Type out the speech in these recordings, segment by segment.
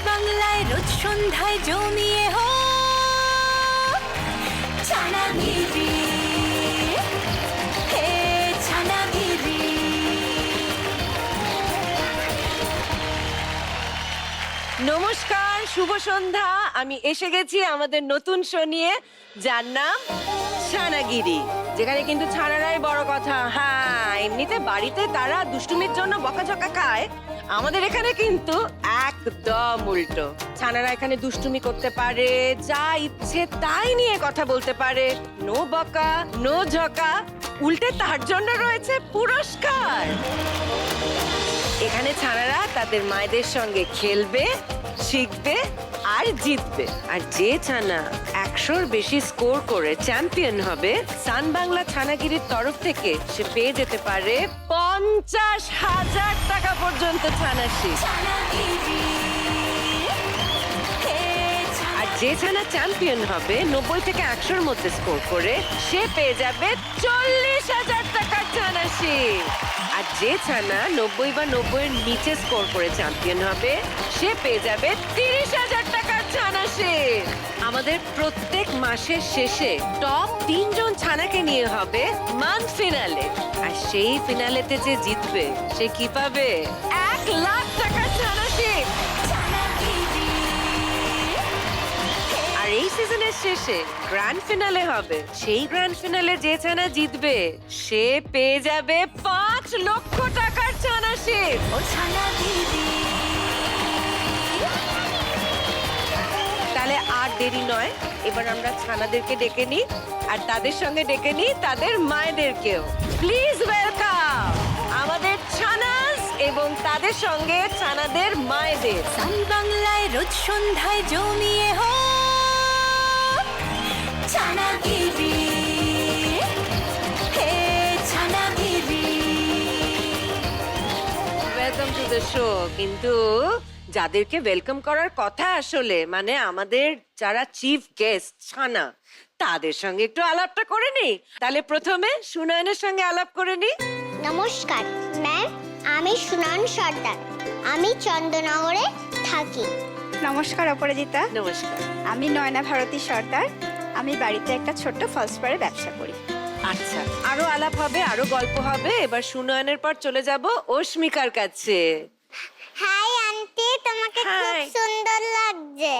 বাংলায় রোজ সন্ধ্যায় জমিয়ে হোক ছানাগিরি, হে ছানাগিরি। নমস্কার, শুভ সন্ধ্যা। আমি এসে গেছি আমাদের নতুন শো নিয়ে, যার নাম ছানাগিরি, যেখানে কিন্তু ছানারাই বড় কথা। হ্যাঁ, এমনিতে বাড়িতে তারা দুষ্টুমির জন্য বকাঝকা খায়, আমাদের এখানে কিন্তু একদম উল্টো। ছানারা এখানে দুষ্টুমি করতে পারে, যা ইচ্ছে তাই নিয়ে কথা বলতে পারে, নো বকা নো ঝকা, উল্টে তার জন্য রয়েছে পুরস্কার। এখানে ছানারা তাদের মায়েদের সঙ্গে খেলবে, শিখবে আর জিতবে। আর যে ছানা 100-র বেশি স্কোর করে চ্যাম্পিয়ন হবে, সান বাংলা ছানাগিরির তরফ থেকে সে পেয়ে যেতে পারে 50,000 টাকা পর্যন্ত ছানাশি। আর যে ছানা চ্যাম্পিয়ন হবে 90 থেকে 100-র মধ্যে স্কোর করে, সে পেয়ে যাবে 40,000 টাকার ছানাশি। আর যে ছানা 90 বা 90-এর নিচে স্কোর করে চ্যাম্পিয়ন হবে, সে পেয়ে যাবে 30,000 টাকার ছানাশি। আমাদের প্রত্যেক মাসের শেষে টপ 3 জন ছানাকে নিয়ে হবে মান্থ ফিনালে, আর সেই ফিনালেতে যে জিতবে সে কি পাবে? 1 লাখ টাকার ছানাশি। আর এই সিজনের শেষে গ্র্যান্ড ফিনালে হবে, সেই গ্র্যান্ড ফিনালে যে ছানা জিতবে সে পেয়ে যাবে 5 লক্ষ টাকার ছানাশি। তাহলে আর দেরি নয়, এবার আমরা ছানাদেরকে ডেকে নিই, আর তাদের সঙ্গে ডেকে নিই তাদের মায়েদেরকেও। প্লিজ ওয়েলকাম আমাদের ছানাস এবং তাদের সঙ্গে ছানাদের মায়েদের। সান বাংলায় রোজ সন্ধ্যায় জমিয়ে হোক ছানাগিরি, হে Chhanagiri. Welcome to the show. কিন্তু যাদেরকে ওয়েলকাম করার কথা আসলে, মানে আমাদের যারা চিফ গেস্ট ছানা, তাদের সঙ্গে একটু আলাপটা করে নি। তাহলে প্রথমে সুনয়নের সঙ্গে আলাপ করে নি। নমস্কার ম্যাম, আমি সুনয়ন সর্দার, আমি চন্দ্রনগরে থাকি। নমস্কার অপরাজিতা, নমস্কার। আমি নয়না ভারতী সর্দার, আমি বাড়িতে একটা ছোট্ট ফলস পাড়ে ব্যবসা করি। আচ্ছা, আরো আলাপ হবে, আরো গল্প হবে। এবার সুনয়নের পর চলে যাব অস্মিকার কাছে। হাই আন্টি, তোমাকে খুব Hi. সুন্দর লাগছে।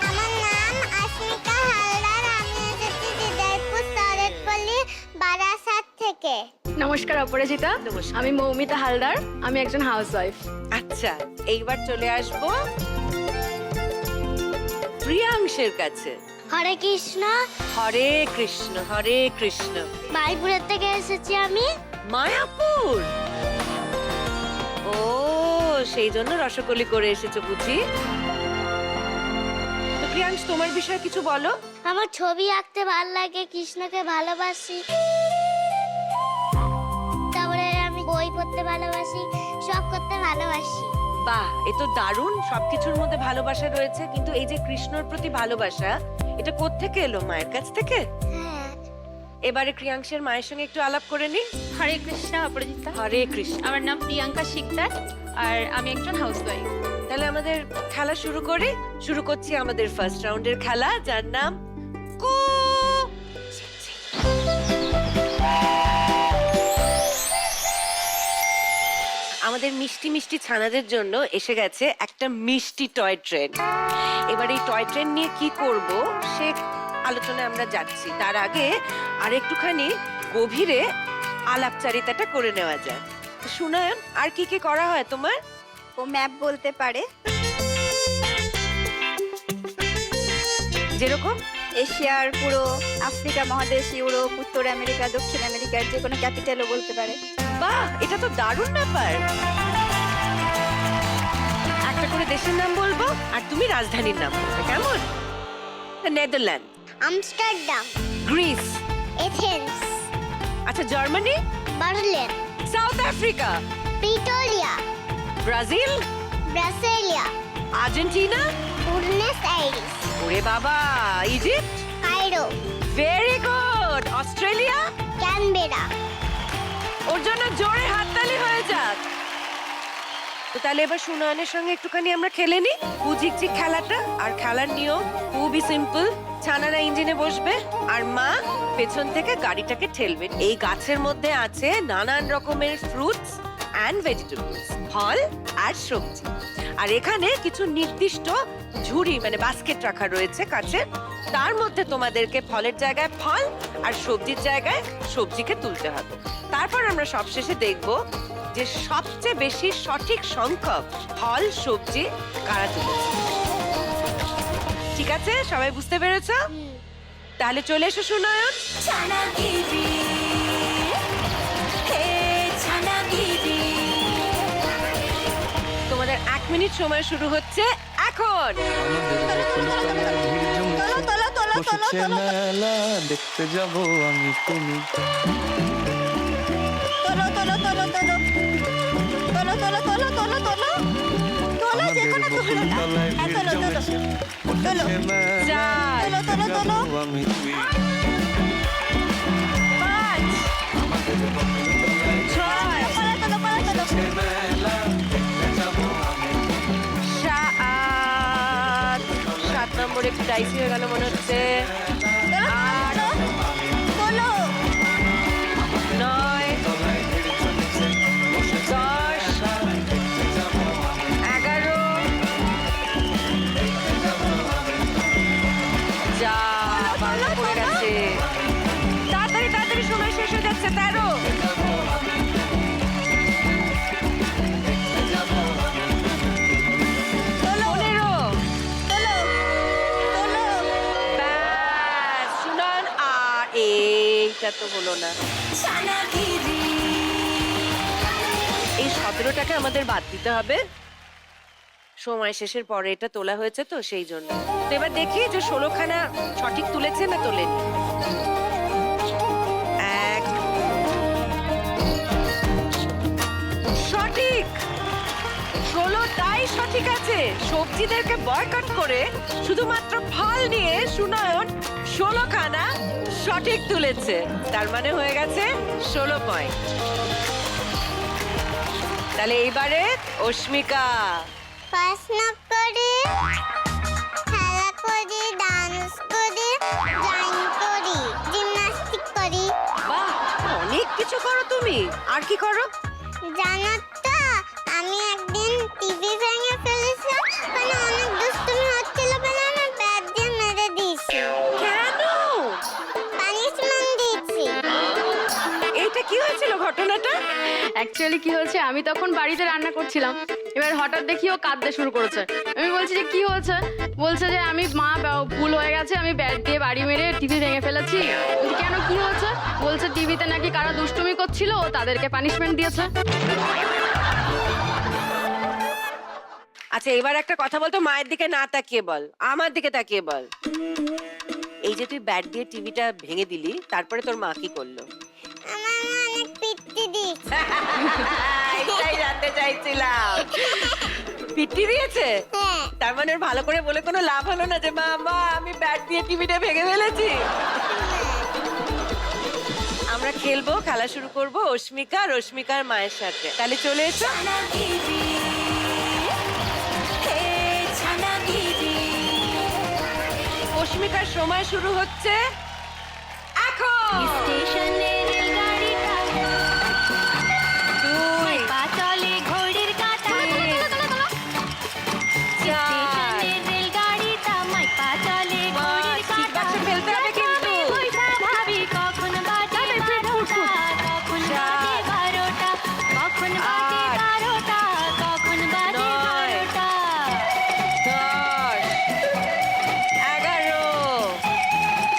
আমার নাম অস্মিকা হালদার, আমি এসেছি হৃদয়পুর শরৎপল্লী বারাসাত থেকে। নমস্কার অপরাজিতা, নমস্কার। আমি মৌমিতা হালদার, আমি একজন হাউসওয়াইফ। আচ্ছা, এইবার চলে আসব প্রিয়াংশের কাছে। হরে কৃষ্ণ, হরে কৃষ্ণ হরে কৃষ্ণ। বাড়িপুরের থেকে এসেছি আমি। মায়াপুর, ও সেই জন্য রসগোল্লা করে এসেছো বুঝি। তো প্রিয়াংশ, তোমার বিষয়ে কিছু বলো। আমার ছবি আঁকতে ভালো লাগে, কৃষ্ণকে ভালোবাসি, তারপরে আমি বই পড়তে ভালোবাসি, সব করতে ভালোবাসি। বাহ, এ তো দারুণ। সবকিছুর মধ্যে ভালোবাসা রয়েছে, কিন্তু এই যে কৃষ্ণর প্রতি ভালোবাসা, এটা কোত্থেকে এলো? মায়ের কাছ থেকে? হ্যাঁ, এবারে প্রিয়াংশের মায়ের সঙ্গে একটু আলাপ করে নি। হরে কৃষ্ণ অপরাজিতা, হরে কৃষ্ণ। আমার নাম প্রিয়াঙ্কা শিকদার, আর আমি একজন হাউসওয়াইফ। তাহলে আমাদের খেলা শুরু করি। শুরু করছি আমাদের ফার্স্ট রাউন্ডের খেলা, যার নাম কু। আমাদের মিষ্টি মিষ্টি ছানাদের জন্য এসে গেছে একটা মিষ্টি টয় ট্রেন। এবার এই টয় ট্রেন নিয়ে কি করব সে আলোচনায় আমরা যাচ্ছি। তার আগে আর একটুখানি গভীরে আলাপচারিতাটা করে নেওয়া যায়। সুনয়ন, আর কি কি করা হয় তোমার? ও ম্যাপ বলতে পারে, যেরকম এশিয়ার পুরো, আফ্রিকা মহাদেশ, ইউরোপ, উত্তর আমেরিকা, দক্ষিণ আমেরিকার যে কোনো ক্যাপিটালও বলতে পারে। বাহ, এটা তো দারুণ ব্যাপার। একটা করে দেশের নাম বলবো আর তুমি রাজধানীর নাম বলবে, কেমন? নেদারল্যান্ড, আমস্টারডাম, গ্রিস, এথেন্স, আচ্ছা Germany, Berlin, South Africa, Pretoria, Brazil, Brasilia, Argentina, Buenos Aires, ওরে বাবা, Egypt, Cairo, very good, Australia, Canberra. ওর জন্য জোরে হাততালি হয়ে যাক। তো তাহলে এবার সুনয়নের সঙ্গে একটুখানি আমরা খেলে নি কুজিকচিক খেলাটা। আর খেলার নিয়ম খুবই সিম্পল। ছানারা ইঞ্জিনে বসবে আর মা পেছন থেকে গাড়িটাকে ঠেলবে। এই গাছের মধ্যে আছে নানান রকমের ফ্রুটস অ্যান্ড ভেজিটেবলস, ফল আর সবজি। আর এখানে কিছু নির্দিষ্ট ঝুড়ি মানে বাস্কেট রাখা রয়েছে কাছের, তার মধ্যে তোমাদেরকে ফলের জায়গায় ফল আর সবজির জায়গায় সবজিকে তুলতে হবে। তারপর আমরা সবশেষে দেখব যে সবচেয়ে বেশি সঠিক সংখ্যক ফল সবজি কারা তুলেছে। ঠিক আছে, সবাই বুঝতে পেরেছো? তাহলে চলে এসো সুনয়ন। ছানাগিরি হে ছানাগিরি। তোমাদের 1 মিনিট সময় শুরু হচ্ছে এখন। বসেছে মেলা দেখতে যাব আমি তুমি। আমাদের বকুলতলায় ভিড় জমেছে। বসেছে মেলা দেখতে যাব আমি তুই। আমাদের বকুলতলায় বসেছে মেলা দেখতে যাব আমি তুমি। 7 নম্বর একটু ডাইসি হয়ে গেল মনে হচ্ছে। 8 9 তলায় ভিড় জমেছে। বসেছে 10 দেখতে যাব আমি 11 যা 12 পড়ে গেছে। তাড়াতাড়ি তাড়াতাড়ি সময় শেষ হয়ে যাচ্ছে। 13 ব্যাস, সুনয়ন আর এইটা তো হলো না। ছানাগিরি এই 17টাকে আমাদের বাদ দিতে হবে। সময় শেষের পরে এটা তোলা হয়েছে তো সেই জন্য। তো এবার দেখি যে 16খানা সঠিক তুলেছে না তোলেনি। 1 সঠিক, 16টাই সঠিক আছে। সবজিদেরকে বয়কট করে শুধুমাত্র ফল নিয়ে সুনয়ন 16খানা সঠিক তুলেছে। তার মানে হয়ে গেছে 16 পয়েন্ট। তাহলে এইবারে অস্মিকা। পড়াশোনা করি, খেলা করি, ডান্স করি, ড্রয়িং করি, জিমনাস্টিক করি। বাহ, অনেক কিছু করো তুমি। আর কি করো? জানো তো আমি একদিন টিভি ভেঙে ফেলেছিলাম, মানে অনেক দুষ্টুমি হচ্ছিল বলে আমি ব্যাট দিয়ে মেরে দিয়েছি। কেন? পানিশমেন্ট দিয়েছি। এইটা কি হয়েছিল ঘটনাটা? অ্যাকচুয়ালি কি হয়েছে, আমি তখন বাড়িতে রান্না করছিলাম। এবার হঠাৎ দেখি ও কাঁদতে শুরু করেছে। আমি বলছি যে কি হয়েছে, বলছে যে আমি মা ভুল হয়ে গেছে, আমি ব্যাট দিয়ে বাড়ি মেরে টিভি ভেঙে ফেলেছি। বলছি, কেন কি হয়েছে? বলছে টিভিতে নাকি কারা দুষ্টুমি করছিল, ও তাদেরকে পানিশমেন্ট দিয়েছে। আচ্ছা, এবার একটা কথা বলতো, মায়ের দিকে না তাকিয়ে বল, আমার দিকে তাকিয়ে বল। এই যে তুই ব্যাট দিয়ে টিভিটা ভেঙে দিলি, তারপরে তোর মা কি করলো? আমার মা অনেক পিট্টি দিয়েছে। এটাই জানতে চাইছিলাম। পিটি দিয়েছে? হ্যাঁ। তার মানে ভালো করে বলে কোনো লাভ হলো না যে মা মা আমি ব্যাট দিয়ে টিভিটা ভেঙে ফেলেছি। আমরা খেলবো, খেলা শুরু করব অস্মিকা আর অস্মিকার মায়ের সাথে। তাহলে চলে এসো। ছানাগিরি হে ছানাগিরি। অস্মিকার সময় শুরু হচ্ছে এখন। স্টেশনে রেলগাড়িটা 2 পা চলে ঘড়ির কাঁটায়। 4 স্টেশনে রেলগাড়িটা মাই পা চলে ঘড়ির ঠিক বাক্সে কাঁটায়। ফেলতে হবে কিন্তু। বৈশা ভাবি কখন বাজে 12টা, কখন বাজে 12টা, কখন বাজে 12টা, কখন বাজে 12টা। 10 11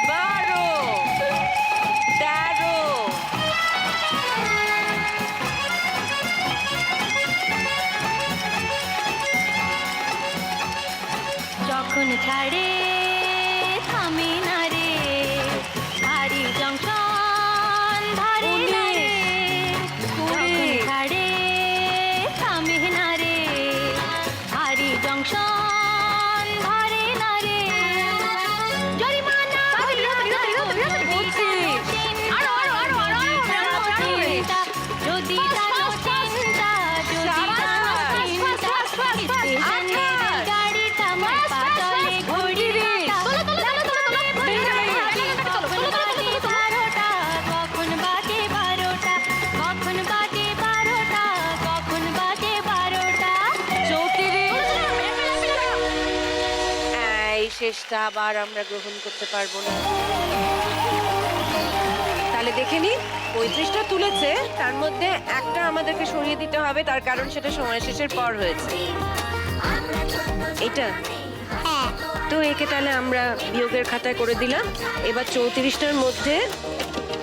12 13 যখন ছাড়ে থামে না রে, ভারী জংশন ধরে না রে। যখন ছাড়ে থামে না রে, ভারী জংশন ধরে না রে। জরিমানা যদি টানো ট্রেনটা, যদি টানো ট্রেনটা, যদি টানো ট্রেনটা, চেষ্টা আবার আমরা গ্রহণ করতে পারবো না। তাহলে দেখে নি 35টা তুলেছে, তার মধ্যে একটা আমাদেরকে সরিয়ে দিতে হবে, তার কারণ সেটা সময় শেষের পর হয়েছে। এটা হ্যাঁ তো একে তাহলে আমরা বিয়োগের খাতায় করে দিলাম। এবার 34টার মধ্যে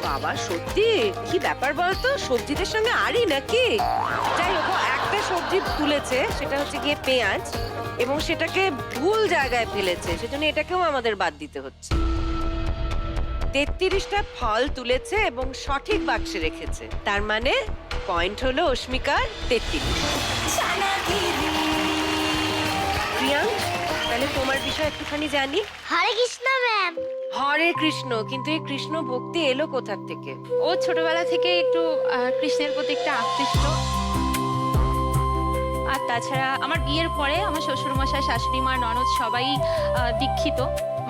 বাবা সত্যি কি ব্যাপার বলতো, সবজিদের সঙ্গে আরই নাকি? যাই হোক, ও একটা সবজি তুলেছে, সেটা হচ্ছে গিয়ে পেঁয়াজ, এবং সেটাকে ভুল জায়গায় ফেলেছে, সেজন্য এটাকেও আমাদের বাদ দিতে হচ্ছে। 33টা ফল তুলেছে এবং সঠিক বাক্সে রেখেছে, তার মানে পয়েন্ট হলো অস্মিকার 33। প্রিয়াঙ্ক, তাহলে তোমার বিষয় একটুখানি জানি। হরে কৃষ্ণ ম্যাম। হরে কৃষ্ণ, কিন্তু এই কৃষ্ণ ভক্তি এলো কোথার থেকে? ও ছোটবেলা থেকে একটু কৃষ্ণের প্রতি একটা আকৃষ্ট। আর তাছাড়া আমার বিয়ের পরে আমার শ্বশুরমশাই, শাশুড়ি মা, ননদ সবাই দীক্ষিত,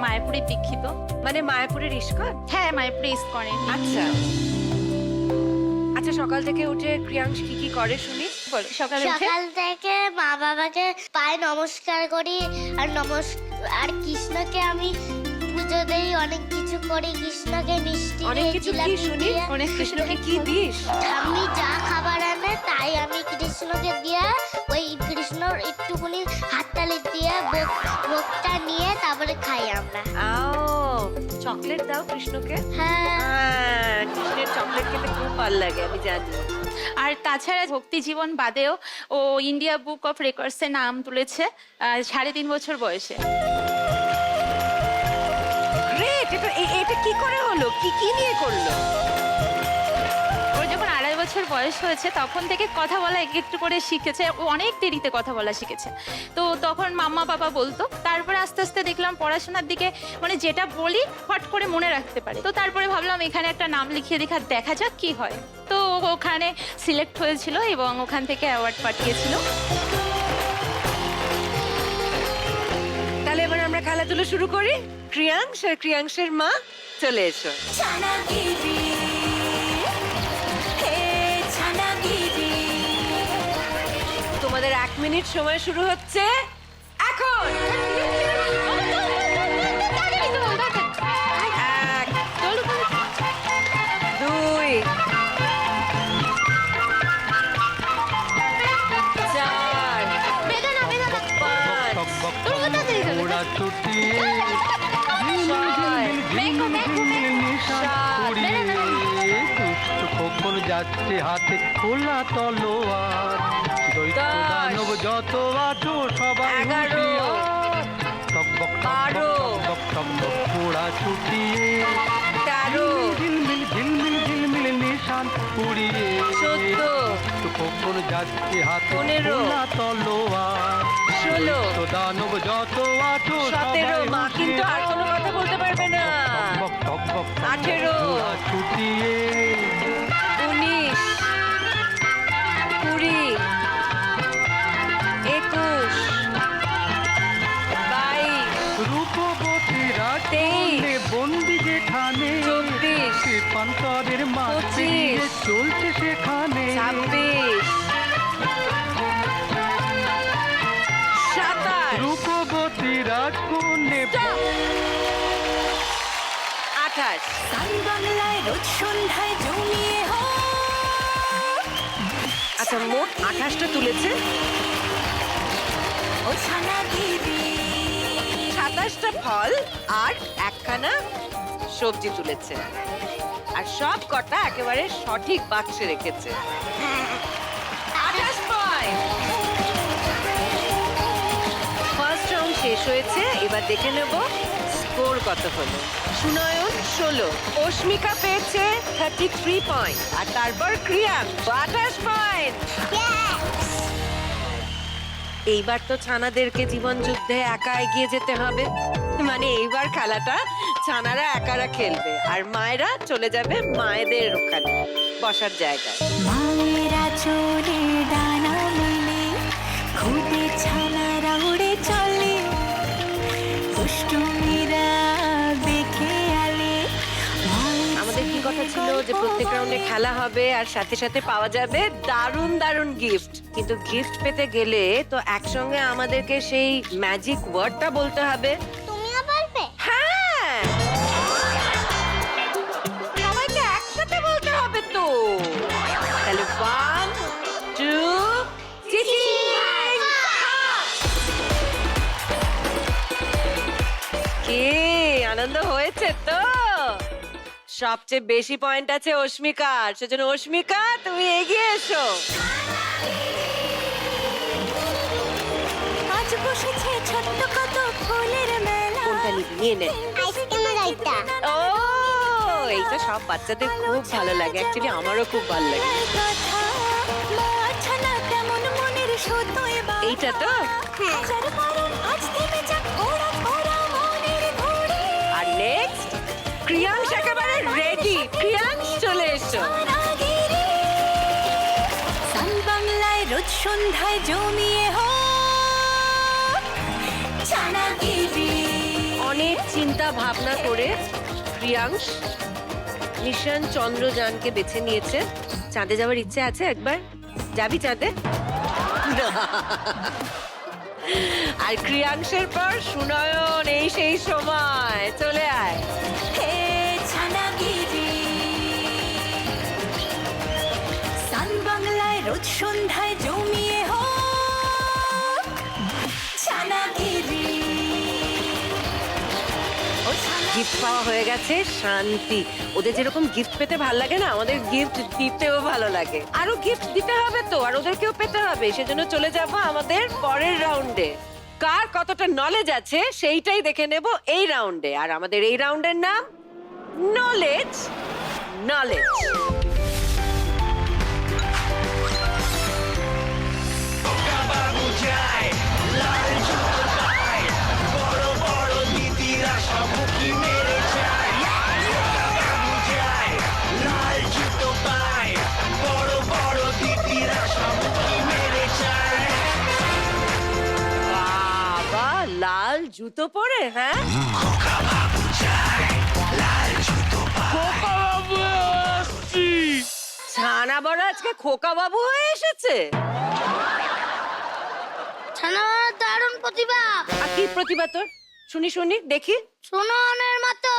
মায়াপুরের দীক্ষিত। মানে মায়াপুরের ইস্কন? হ্যাঁ, মায়াপুরে ইস্কনে। আচ্ছা আচ্ছা, সকাল থেকে উঠে ক্রিয়াংশ কি কি করে শুনি? বলো, সকালে উঠে সকাল থেকে মা বাবাকে পায়ে নমস্কার করি, আর কৃষ্ণকে আমি পুজো দেই, অনেক কিছু করি, কৃষ্ণকে মিষ্টি অনেক দিয়ে, কিছু কি জিলাপি শুনি? দিয়ে। অনেক কৃষ্ণকে কি দিস? ঠাম্মি যা খাবার আনে তাই আমি কৃষ্ণকে দিয়ে ওই কৃষ্ণর একটুখানি হাততালি দিয়ে ভোগটা নিয়ে তারপরে খাই আমরা। চকলেট দাও কৃষ্ণকে? হ্যাঁ কৃষ্ণের চকলেট খেতে খুব ভালো লাগে, আমি জানি। আর তাছাড়া ভক্তি জীবন বাদেও ও ইন্ডিয়া বুক অফ রেকর্ডসে নাম তুলেছে 3.5 বছর বয়সে। গ্রেট! এটা কি করে হলো? কি নিয়ে করলো? ওর যখন 2.5 বছর বয়স হয়েছে তখন থেকে কথা বলা একটু করে শিখেছে। ও অনেক দেরিতে কথা বলা শিখেছে, তো তখন মাম্মা বাবা বলতো। তারপরে আস্তে আস্তে দেখলাম পড়াশোনার দিকে, মানে যেটা বলি ফট করে মনে রাখতে পারে। তো তারপরে ভাবলাম এখানে একটা নাম লিখিয়ে দেখা যাক কি হয়। তো ওখানে সিলেক্ট হয়েছিল এবং ওখান থেকে অ্যাওয়ার্ড পাঠিয়েছিল। তাহলে এবার আমরা খেলাধুলো শুরু করি। ক্রিয়াংশ আর ক্রিয়াংশের মা চলে এসো। তোমাদের 1 মিনিট সময় শুরু হচ্ছে এখন। 1 2 4 5 ওরা ছুটিয়ে কখন যাচ্ছে হাতে খোলা তলোয়ার, দৈত্য দানব যত আছো সবাই 11 টকবক 12 ওরা ছুটিয়ে 13 ঝিলমিল ঝিলমিল ঝিলমিল নিশান উড়িয়ে 14 কখন যাচ্ছে হাতে 15 খোলা তলোয়ার, 16 তো দানব যত আছো 17 মা কিন্তু আর কোনো কথা বলতে পারবে না। 18 ছুটিয়ে 19 20 21 22 রূপবতী রাত 23 বন্দি যেখানে 24 পান্তরের মাছ 25 চলছে সেখানে 26 27 রূপবতী রাজকন্যে 28 আচ্ছা, মোট 28টা তুলেছে। 27টা ফল আর একখানা সবজি তুলেছে, আর সব কটা একেবারে সঠিক বাক্সে রেখেছে। 28 পয়েন্ট। ফার্স্ট রাউন্ড শেষ হয়েছে, এবার দেখে নেব স্কোর কত হলো। সুনয়ন 16, অস্মিকা পেয়েছে 33 পয়েন্ট, আর তারপর ক্রিয়ান 28 পয়েন্ট। এইবার তো ছানাদেরকে জীবন যুদ্ধে একা এগিয়ে যেতে হবে, মানে এইবার খেলাটা ছানারা একারা খেলবে, আর মায়েরা চলে যাবে মায়েদের ওখানে বসার জায়গায়। মায়েরা চলে ডানা মেলে, খুদে ছানারা উড়ে চলে, দুষ্টুমিরা দেখে আলে। আমাদের কি কথা ছিল যে প্রত্যেক রাউন্ডে খেলা হবে আর সাথে সাথে পাওয়া যাবে দারুণ দারুণ গিফট, কিন্তু গিফট পেতে গেলে তো একসঙ্গে আমাদেরকে সেই ম্যাজিক ওয়ার্ডটা বলতে হবে। তুমি আবার 1, 2, কি আনন্দ হয়েছে তো? সবচেয়ে বেশি পয়েন্ট আছে অস্মিকার, সেজন্য অস্মিকা তুমি এগিয়ে এসো। আজ বসেছে ছোট্ট কত ফুলের মেলা কোনটা নিবি? নিয়ে নে। আইসক্রিমের এইটা। ও এইটা সব বাচ্চাদের খুব ভালো লাগে, অ্যাকচুয়ালি আমারও খুব ভালো লাগে। কথা মা ছানা কেমন মনের সুতোয় বা এইটা তো? যার কারণ আজ থেমে যাক ওরা ওরা মনের ঘুরে আর নেক্সট ক্রিয়াংশ একেবারে রেডি। ক্রিয়াংশ চলে এসো। সান বাংলায় রোজ সন্ধ্যায় জমিয়ে হোক ছানাগিরি অনেক চিন্তা ভাবনা করে ক্রিয়াংশ মিশন চন্দ্রযানকে বেছে নিয়েছে। চাঁদে যাওয়ার ইচ্ছে আছে একবার? যাবি চাঁদে? না। আর ক্রিয়াংশের পর সুনয়ন, এই সেই সময়, চলে আয়। হে ছানাগিরি সান বাংলায় রোজ সন্ধ্যায় জমিয়ে হোক ছানাগিরি ও ছানা গিফট পাওয়া হয়ে গেছে শান্তি। ওদের যেরকম গিফট পেতে ভালো লাগে না, আমাদের গিফট দিতেও ভালো লাগে। আরো গিফট দিতে হবে তো, আর ওদেরকেও পেতে হবে। সেজন্য চলে যাব আমাদের পরের রাউন্ডে। কার কতটা নলেজ আছে সেইটাই দেখে নেব এই রাউন্ডে। আর আমাদের এই রাউন্ডের নাম নলেজ নলেজ। বাবা, লাল জুতো পরে? হ্যাঁ, ছানা বড় আজকে খোকা বাবু হয়ে এসেছে। ছানা দারুণ প্রতিভা। আর কি প্রতিভা তোর? শুনি শুনি দেখি। সুনয়নের মতো।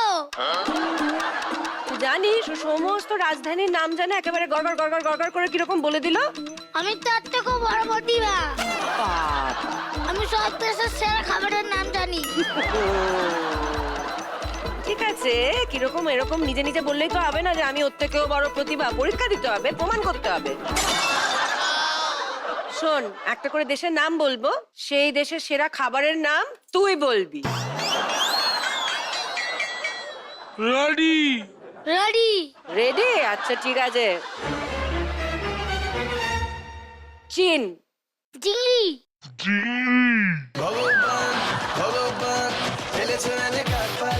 তুই জানিস ও সমস্ত রাজধানীর নাম জানে একেবারে গড়গড় গড়গড় গড়গড় করে কিরকম বলে দিল। আমি তার থেকেও বড় প্রতিভা। আমি সব দেশের সেরা খাবারের নাম জানি। ঠিক আছে, কিরকম এরকম নিজে নিজে বললেই তো হবে না যে আমি ওর থেকেও বড় প্রতিভা। পরীক্ষা দিতে হবে, প্রমাণ করতে হবে। শোন, একটা করে দেশের নাম বলবো, সেই দেশের সেরা খাবারের নাম তুই বলবি। রেডি? রেডি? রেডি? আচ্ছা ঠিক আছে। চীন। চিংড়ি।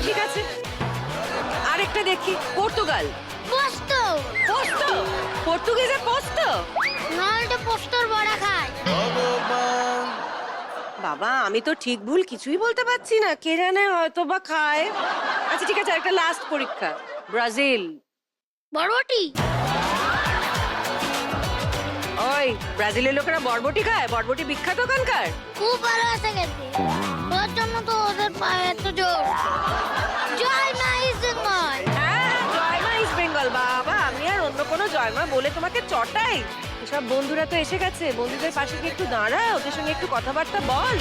ঠিক আছে, আরেকটা দেখি। পর্তুগাল। পোস্ত। পোস্ত? পর্তুগিজে পোস্ত? নয়তো পোস্তর বড়া খায়। বাবা, আমি তো ঠিক ভুল কিছুই বলতে পারছি না। কে জানে, হয়তো বা খায়। আচ্ছা ঠিক আছে, একটা লাস্ট পরীক্ষা। ব্রাজিল। বড়বটি। ওই ব্রাজিলের লোকেরা বরবটি খায়? বরবটি বিখ্যাত ওখানকার। খুব ভালো আছে খেতে। ওর জন্য তো ওদের পায়ে এত জোর। জয় মা ইস্ট বেঙ্গল। হ্যাঁ, জয়মা ইস্ট বেঙ্গল। বাবা, আমি আর অন্য কোনো জয়মা বলে তোমাকে চটাই? সব বন্ধুরা তো এসে গেছে, বন্ধুদের পাশে গিয়ে একটু দাঁড়া, ওদের সঙ্গে একটু কথাবার্তা বল।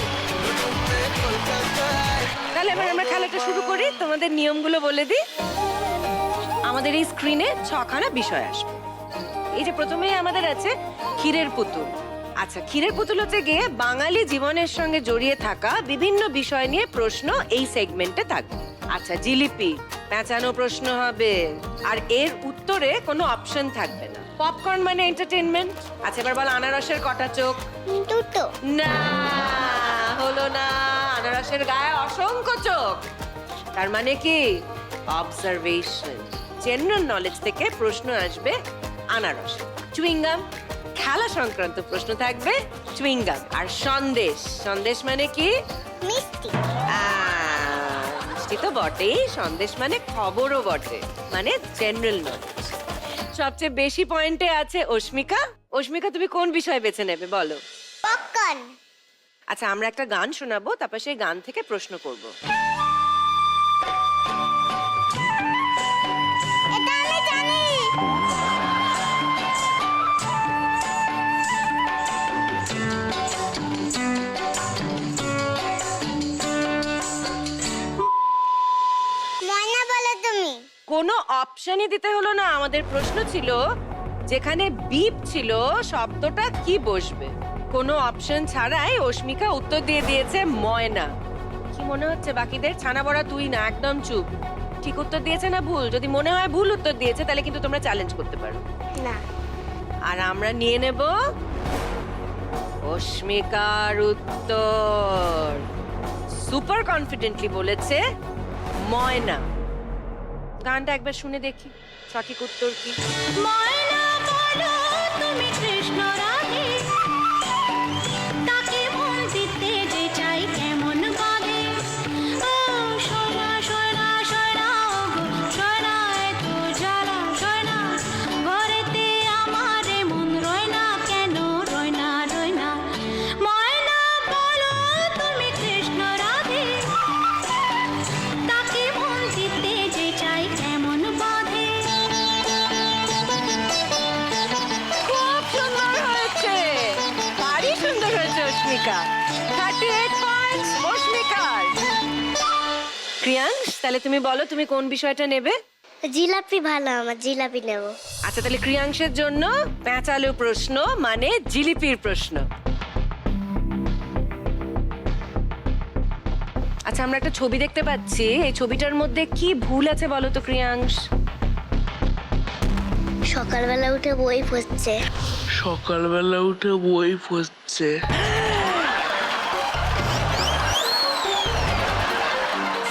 তাহলে এবার আমরা খেলাটা শুরু করি। তোমাদের নিয়মগুলো বলে দিই। আমাদের এই স্ক্রিনে 6খানা বিষয় আসবে। এই যে প্রথমেই আমাদের আছে ক্ষীরের পুতুল। আচ্ছা, ক্ষীরের পুতুল হচ্ছে গিয়ে বাঙালি জীবনের সঙ্গে জড়িয়ে থাকা বিভিন্ন বিষয় নিয়ে প্রশ্ন এই সেগমেন্টে থাকবে। আচ্ছা, জিলিপি, পেঁচানো প্রশ্ন হবে, আর এর উত্তরে কোনো অপশন থাকবে না। পপকর্ন মানে এন্টারটেইনমেন্ট। আচ্ছা, এবার বল আনারসের কটা চোখ? দুটো। না, হলো না। আনারসের গায়ে অসংখ্য চোখ, তার মানে কি? অবজারভেশন। জেনারেল নলেজ থেকে প্রশ্ন আসবে আনারস। চুইংগাম, খেলা সংক্রান্ত প্রশ্ন থাকবে চুইংগাম। আর সন্দেশ, সন্দেশ মানে কি? মিষ্টি। মিষ্টি তো বটেই, সন্দেশ মানে খবরও বটে, মানে জেনারেল নলেজ। সবচেয়ে বেশি পয়েন্টে আছে অস্মিকা। অস্মিকা, তুমি কোন বিষয় বেছে নেবে বলো? পপকর্ন। আচ্ছা, আমরা একটা গান শোনাবো, তারপর সেই গান থেকে প্রশ্ন করব। এটা আমি জানি। অপশনই দিতে হলো না, আমাদের প্রশ্ন ছিল যেখানে বিপ ছিল শব্দটা কি বসবে। কোনো অপশন ছাড়াই অস্মিকা উত্তর দিয়ে দিয়েছে ময়না। কি মনে হচ্ছে বাকিদের? ছানা বড়া তুই না, একদম চুপ। ঠিক উত্তর দিয়েছে না ভুল? যদি মনে হয় ভুল উত্তর দিয়েছে তাহলে কিন্তু তোমরা চ্যালেঞ্জ করতে পারো। না, আর আমরা নিয়ে নেব অস্মিকার উত্তর। সুপার কনফিডেন্টলি বলেছে ময়না। গানটা একবার শুনে দেখি সঠিক উত্তর কি। ময়না বলো তুমি কৃষ্ণ রাধে, তাকে মন দিতে যে চাই কেমন বাঁধে। ও সোনা সোনা সোনা গো সোনা, এত জ্বালা সোনা, ঘরেতে আমার মন রয় না কেন, রয় না রয় না। ময়না বলো তুমি কৃষ্ণ রাধে, তাকে মন দিতে যে চাই কেমন বাঁধে। খুব সুন্দর হয়েছে, ভারী সুন্দর হয়েছে অস্মিকা। 38 পয়েন্টস অস্মিকার। ক্রিয়াংশ, তাহলে তুমি বলো তুমি কোন বিষয়টা নেবে? জিলাপি ভালো, আমার জিলাপি নেব। আচ্ছা, তাহলে ক্রিয়াংশের জন্য প্যাঁচালো প্রশ্ন, মানে জিলিপির প্রশ্ন। আচ্ছা, আমরা একটা ছবি দেখতে পাচ্ছি, এই ছবিটার মধ্যে কি ভুল আছে বলো তো ক্রিয়াংশ? সকালবেলা উঠে বই পড়ছে। সকালবেলা উঠে বই পড়ছে।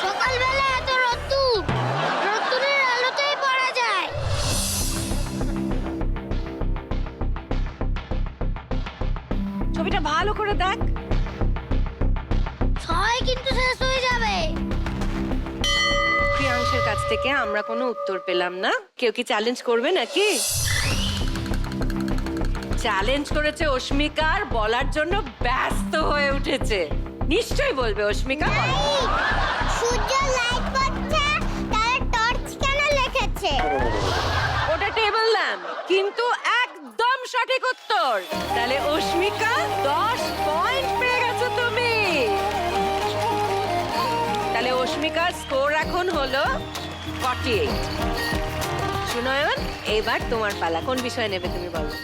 সকালবেলা এত রোদ্দুর, রোদ্দুরের আলোতেই পড়া যায়। ছবিটা ভালো করে দেখ। সবাই কিন্তু শেষ হয়ে যাবে। ক্রিয়াংশের কাছ থেকে আমরা কোনো উত্তর পেলাম না। কেউ কি চ্যালেঞ্জ করবে নাকি? চ্যালেঞ্জ করেছে অস্মিকার, বলার জন্য ব্যস্ত হয়ে উঠেছে। নিশ্চয়ই বলবে অস্মিকা, বলো। সূর্য লাইট পড়ছে, তার টর্চ কেন লিখেছে? ওটা টেবিল ল্যাম্প, কিন্তু একদম সঠিক উত্তর। তাহলে অস্মিকা 10 পয়েন্ট পেয়ে গেছো তুমি। তাহলে অস্মিকার স্কোর এখন হলো 48। সুনয়ন, এবার তোমার পালা। কোন বিষয় নেবে তুমি বলো?